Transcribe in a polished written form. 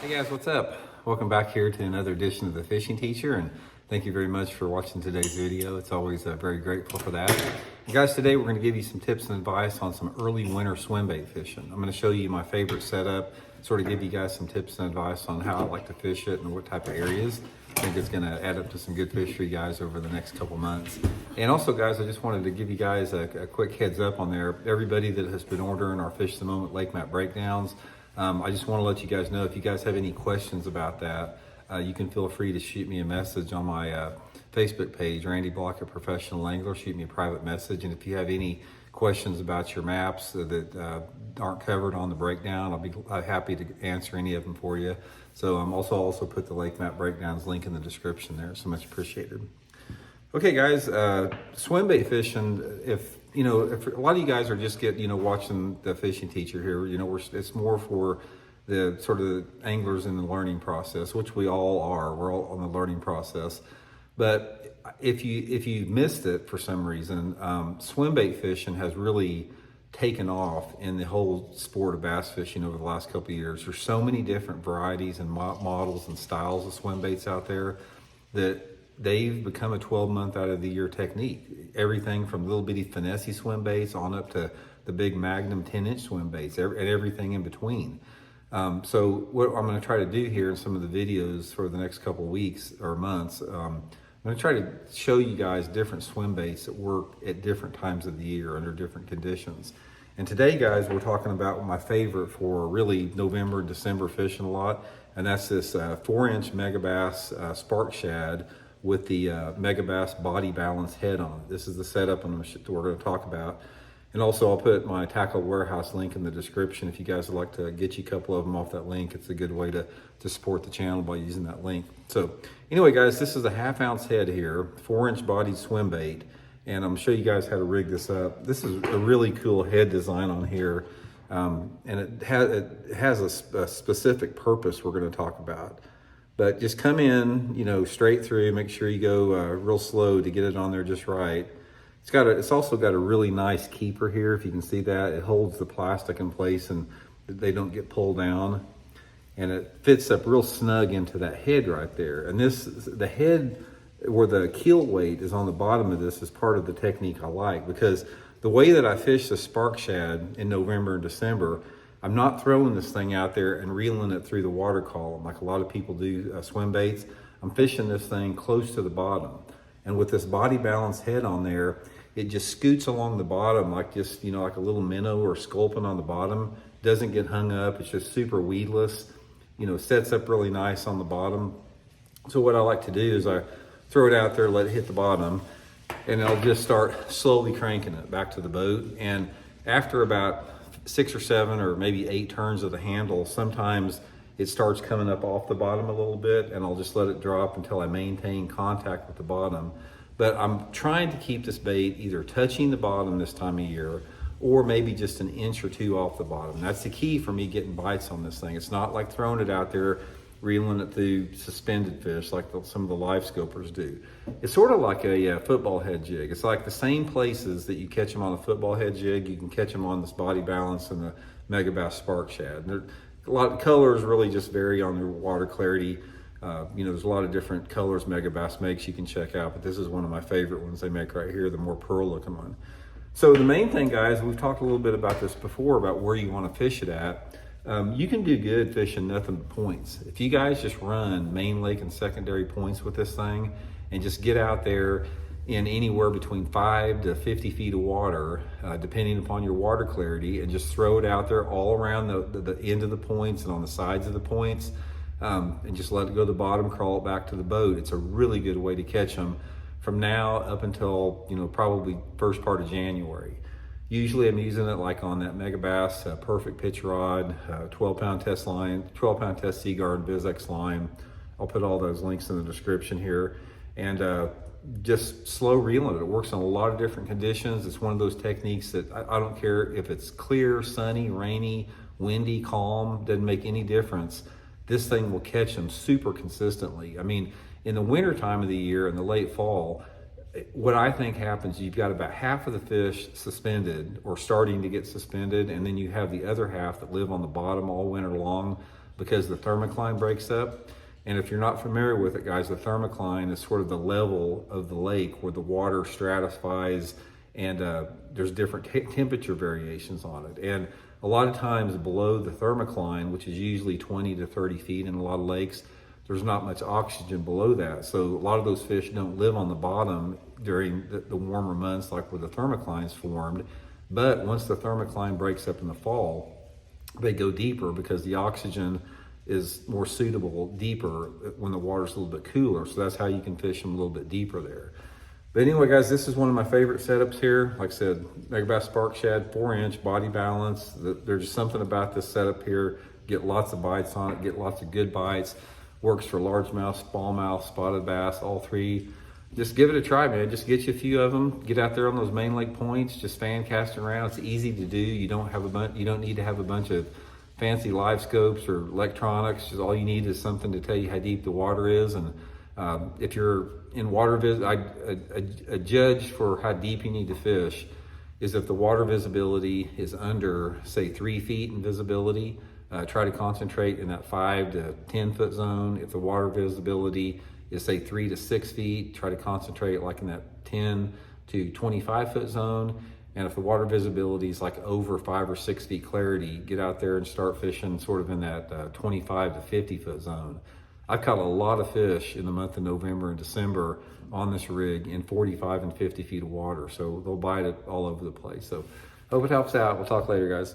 Hey guys, what's up? Welcome back here to another edition of The Fishing Teacher, and thank you very much for watching today's video. It's always very grateful for that. And guys, today we're going to give you some tips and advice on some early winter swim bait fishing. I'm going to show you my favorite setup, sort of give you guys some tips and advice on how I like to fish it and what type of areas. I think it's going to add up to some good fish for you guys over the next couple months. And also, guys, I just wanted to give you guys a quick heads up on there. Everybody that has been ordering our Fish of the Moment lake map breakdowns, I just want to let you guys know if you guys have any questions about that, you can feel free to shoot me a message on my Facebook page, Randy Block, a professional angler. Shoot me a private message. And if you have any questions about your maps that aren't covered on the breakdown, I'll be happy to answer any of them for you. So I'm also put the lake map breakdowns link in the description there. So much appreciated. Okay, guys, swim bait fishing. If a lot of you guys are just watching the Fishing Teacher here, it's more for the sort of anglers in the learning process, which we all are. We're all on the learning process. But if you missed it for some reason, swim bait fishing has really taken off in the whole sport of bass fishing over the last couple of years. There's so many different varieties and models and styles of swim baits out there that they've become a 12-month out of the year technique. Everything from little bitty finessey swim baits on up to the big Magnum 10-inch swim baits and everything in between. So what I'm going to try to do here in some of the videos for the next couple of weeks or months, I'm going to try to show you guys different swim baits that work at different times of the year under different conditions. And today, guys, we're talking about my favorite for really November and December fishing a lot, and that's this 4-inch Megabass Spark Shad with the Megabass body balance head on it. This is the setup we're going to talk about. And also I'll put my Tackle Warehouse link in the description. If you guys would like to get you a couple of them off that link, it's a good way to support the channel by using that link. So anyway, guys, this is a 1/2 ounce head here, 4-inch bodied swim bait. And I'm going to show you guys how to rig this up. This is a really cool head design on here. And it has a specific purpose we're going to talk about. But just come in, straight through. Make sure you go real slow to get it on there just right. It's also got a really nice keeper here. If you can see that, it holds the plastic in place and they don't get pulled down. And it fits up real snug into that head right there. And the head where the keel weight is on the bottom of this is part of the technique I like, because the way that I fish the Spark Shad in November and December, I'm not throwing this thing out there and reeling it through the water column like a lot of people do swim baits. I'm fishing this thing close to the bottom. And with this body balance head on there, it just scoots along the bottom like just, like a little minnow or sculpin on the bottom. Doesn't get hung up. It's just super weedless. Sets up really nice on the bottom. So what I like to do is I throw it out there, let it hit the bottom, and I'll just start slowly cranking it back to the boat. And after about 6 or 7 or maybe 8 turns of the handle, sometimes it starts coming up off the bottom a little bit, and I'll just let it drop until I maintain contact with the bottom. But I'm trying to keep this bait either touching the bottom this time of year or maybe just an inch or 2 off the bottom. That's the key for me getting bites on this thing. It's not like throwing it out there, reeling it through suspended fish like some of the live scopers do. It's sort of like a football head jig. It's like the same places that you catch them on a football head jig, you can catch them on this body balance and the Megabass Spark Shad. And a lot of colors really just vary on their water clarity. There's a lot of different colors Megabass makes you can check out, but this is one of my favorite ones they make right here, the more pearl looking one. So the main thing, guys, we've talked a little bit about this before, about where you want to fish it at. You can do good fishing nothing but points. If you guys just run main lake and secondary points with this thing and just get out there in anywhere between 5 to 50 feet of water, depending upon your water clarity, and just throw it out there all around the end of the points and on the sides of the points, and just let it go to the bottom, crawl it back to the boat. It's a really good way to catch them from now up until, probably first part of January. Usually I'm using it like on that Megabass Perfect pitch rod, 12-pound test line, 12-pound test Seaguard Vizex line. I'll put all those links in the description here. And just slow reeling it. It works on a lot of different conditions. It's one of those techniques that I don't care if it's clear, sunny, rainy, windy, calm, doesn't make any difference. This thing will catch them super consistently. I mean, in the winter time of the year, in the late fall, what I think happens, you've got about half of the fish suspended or starting to get suspended, and then you have the other half that live on the bottom all winter long. because the thermocline breaks up. And if you're not familiar with it, guys, the thermocline is sort of the level of the lake where the water stratifies, and there's different temperature variations on it. And a lot of times below the thermocline, which is usually 20 to 30 feet in a lot of lakes, there's not much oxygen below that. So a lot of those fish don't live on the bottom during the warmer months, like where the thermocline is formed. But once the thermocline breaks up in the fall, they go deeper because the oxygen is more suitable deeper when the water's a little bit cooler. So that's how you can fish them a little bit deeper there. But anyway, guys, this is one of my favorite setups here. Like I said, Megabass Spark Shad, 4-inch body balance. There's just something about this setup here. Get lots of bites on it, get lots of good bites. Works for largemouth, smallmouth, spotted bass, all three. Just give it a try, man. Just get you a few of them. Get out there on those main lake points. Just fan casting around. It's easy to do. You don't need to have a bunch of fancy live scopes or electronics. Just all you need is something to tell you how deep the water is. And if you're in water a judge for how deep you need to fish is if the water visibility is under, say, 3 feet in visibility. Try to concentrate in that 5 to 10 foot zone. If the water visibility is, say, 3 to 6 feet, try to concentrate like in that 10 to 25 foot zone. And if the water visibility is like over 5 or 6 feet clarity, get out there and start fishing sort of in that 25 to 50 foot zone. I've caught a lot of fish in the month of November and December on this rig in 45 and 50 feet of water. So they'll bite it all over the place. So hope it helps out. We'll talk later, guys.